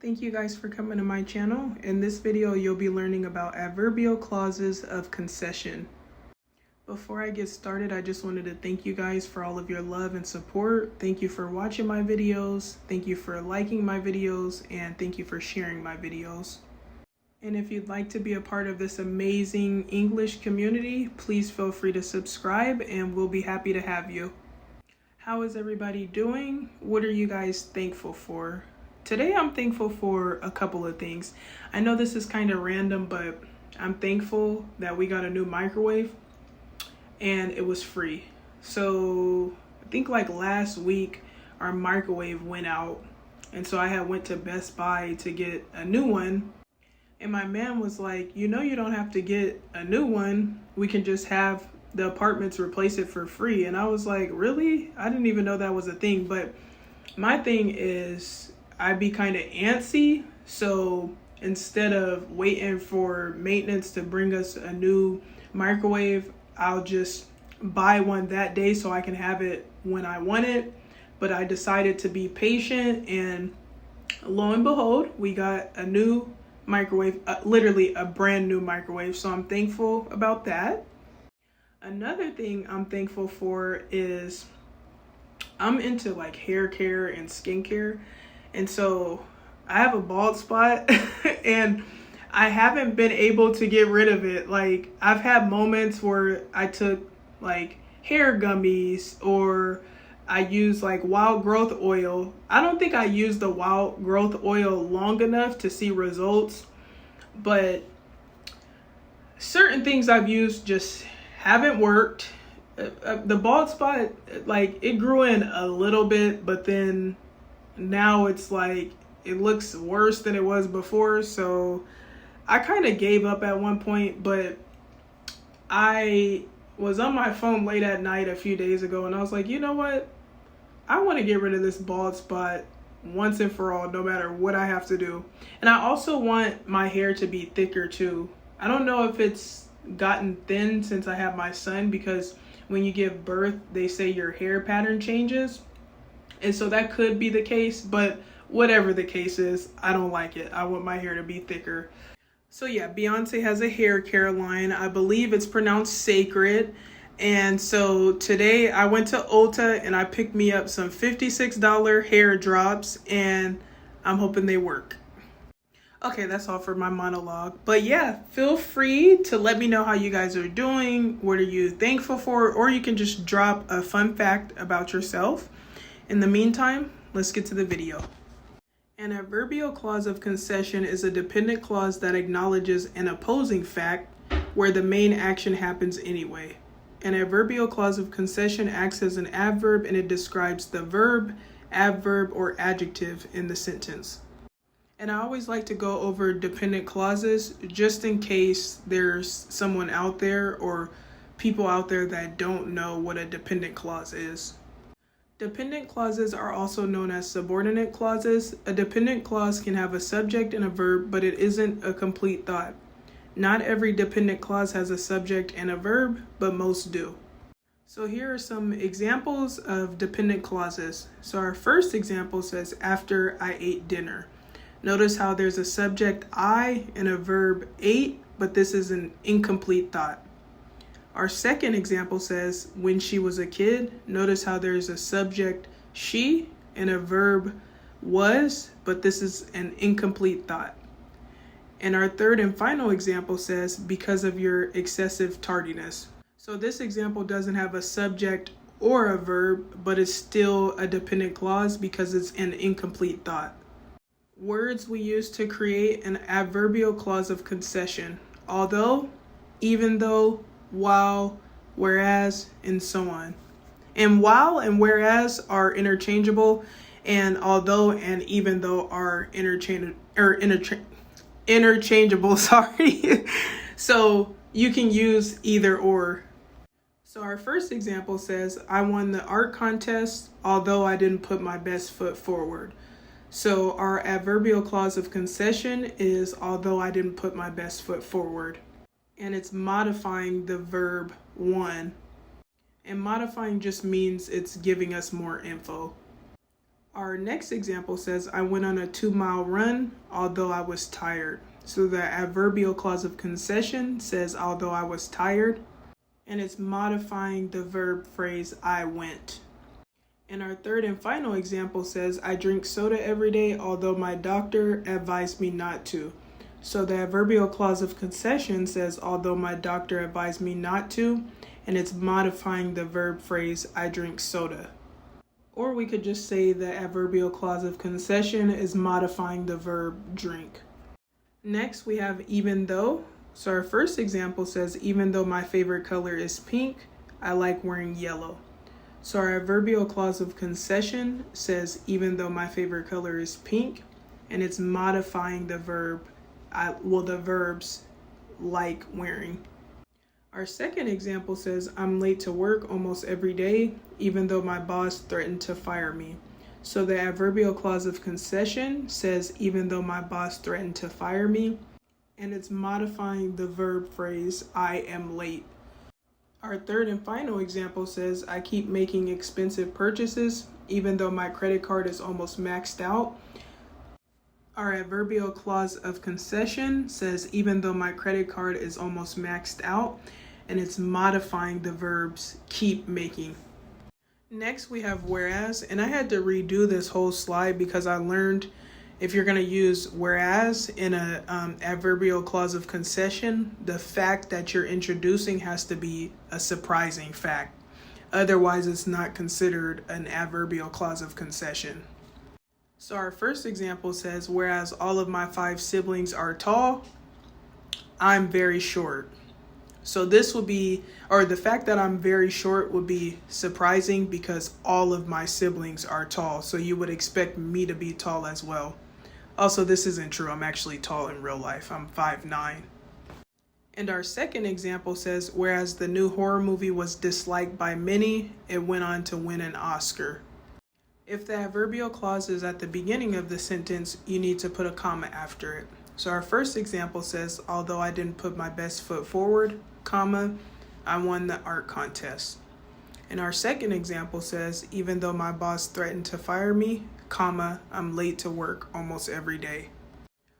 Thank you guys for coming to my channel. In this video, you'll be learning about adverbial clauses of concession. Before I get started, I just wanted to thank you guys for all of your love and support. Thank you for watching my videos. Thank you for liking my videos, and thank you for sharing my videos. And if you'd like to be a part of this amazing English community, please feel free to subscribe and we'll be happy to have you. How is everybody doing? What are you guys thankful for? Today I'm thankful for a couple of things. I know this is kind of random, but I'm thankful that we got a new microwave and it was free. So I think like last week our microwave went out, and so I had went to Best Buy to get a new one. And my man was like, you don't have to get a new one. We can just have the apartments replace it for free. And I was like, really? I didn't even know that was a thing. But my thing is, I'd be kind of antsy. So instead of waiting for maintenance to bring us a new microwave, I'll just buy one that day so I can have it when I want it. But I decided to be patient, and lo and behold, we got a new microwave, literally a brand new microwave. So I'm thankful about that. Another thing I'm thankful for is I'm into like hair care and skincare. And so I have a bald spot and I haven't been able to get rid of it. Like, I've had moments where I took like hair gummies, or I use like wild growth oil. I don't think I used the wild growth oil long enough to see results, but certain things I've used just haven't worked. The bald spot, like, it grew in a little bit, but then now it's like it looks worse than it was before. So I kind of gave up at one point, but I was on my phone late at night a few days ago and I was like, you know what? I want to get rid of this bald spot once and for all, no matter what I have to do. And I also want my hair to be thicker too. I don't know if it's gotten thin since I have my son, because when you give birth, they say your hair pattern changes. And so that could be the case, but whatever the case is, I don't like it. I want my hair to be thicker. So yeah, Beyonce has a hair care line. I believe it's pronounced Sacred. And so today I went to Ulta and I picked me up some $56 hair drops, and I'm hoping they work. Okay, that's all for my monologue. But yeah, feel free to let me know how you guys are doing. What are you thankful for? Or you can just drop a fun fact about yourself. In the meantime, let's get to the video. An adverbial clause of concession is a dependent clause that acknowledges an opposing fact where the main action happens anyway. An adverbial clause of concession acts as an adverb, and it describes the verb, adverb, or adjective in the sentence. And I always like to go over dependent clauses just in case there's someone out there or people out there that don't know what a dependent clause is. Dependent clauses are also known as subordinate clauses. A dependent clause can have a subject and a verb, but it isn't a complete thought. Not every dependent clause has a subject and a verb, but most do. So here are some examples of dependent clauses. So our first example says, after I ate dinner. Notice how there's a subject I and a verb ate, but this is an incomplete thought. Our second example says, when she was a kid. Notice how there's a subject she and a verb was, but this is an incomplete thought. And our third and final example says, because of your excessive tardiness. So this example doesn't have a subject or a verb, but it's still a dependent clause because it's an incomplete thought. Words we use to create an adverbial clause of concession: although, even though, while, whereas, and so on. And while and whereas are interchangeable, and although and even though are interchangeable, sorry. So you can use either or. So our first example says, I won the art contest, although I didn't put my best foot forward. So our adverbial clause of concession is, although I didn't put my best foot forward. And it's modifying the verb won. And modifying just means it's giving us more info. Our next example says, I went on a 2-mile run, although I was tired. So the adverbial clause of concession says, although I was tired, and it's modifying the verb phrase, I went. And our third and final example says, I drink soda every day, although my doctor advised me not to. So the adverbial clause of concession says, although my doctor advised me not to, and it's modifying the verb phrase, I drink soda. Or we could just say the adverbial clause of concession is modifying the verb drink. Next, we have even though. So our first example says, even though my favorite color is pink, I like wearing yellow. So our adverbial clause of concession says, even though my favorite color is pink, and it's modifying the verb, the verbs like wearing. Our second example says, I'm late to work almost every day, even though my boss threatened to fire me. So the adverbial clause of concession says, even though my boss threatened to fire me, and it's modifying the verb phrase, I am late. Our third and final example says, I keep making expensive purchases, even though my credit card is almost maxed out. Our adverbial clause of concession says, even though my credit card is almost maxed out, and it's modifying the verbs keep making. Next, we have whereas, and I had to redo this whole slide because I learned if you're going to use whereas in a adverbial clause of concession, the fact that you're introducing has to be a surprising fact. Otherwise, it's not considered an adverbial clause of concession. So our first example says, whereas all of my 5 siblings are tall, I'm very short. So this would be, or the fact that I'm very short would be surprising because all of my siblings are tall. So you would expect me to be tall as well. Also, this isn't true. I'm actually tall in real life. I'm 5'9". And our second example says, whereas the new horror movie was disliked by many, it went on to win an Oscar. If the adverbial clause is at the beginning of the sentence, you need to put a comma after it. So our first example says, although I didn't put my best foot forward, comma, I won the art contest. And our second example says, even though my boss threatened to fire me, comma, I'm late to work almost every day.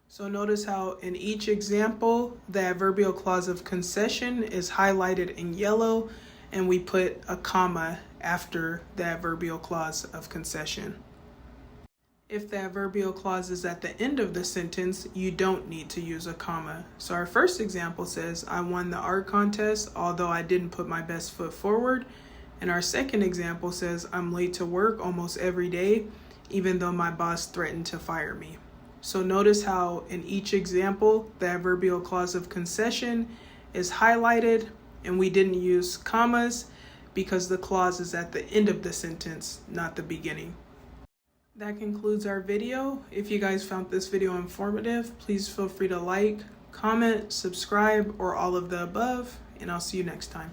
So notice how in each example, the adverbial clause of concession is highlighted in yellow, and we put a comma after the adverbial clause of concession. If the adverbial clause is at the end of the sentence, you don't need to use a comma. So our first example says, I won the art contest, although I didn't put my best foot forward. And our second example says, I'm late to work almost every day, even though my boss threatened to fire me. So notice how in each example, the adverbial clause of concession is highlighted, and we didn't use commas because the clause is at the end of the sentence, not the beginning. That concludes our video. If you guys found this video informative, please feel free to like, comment, subscribe, or all of the above, and I'll see you next time.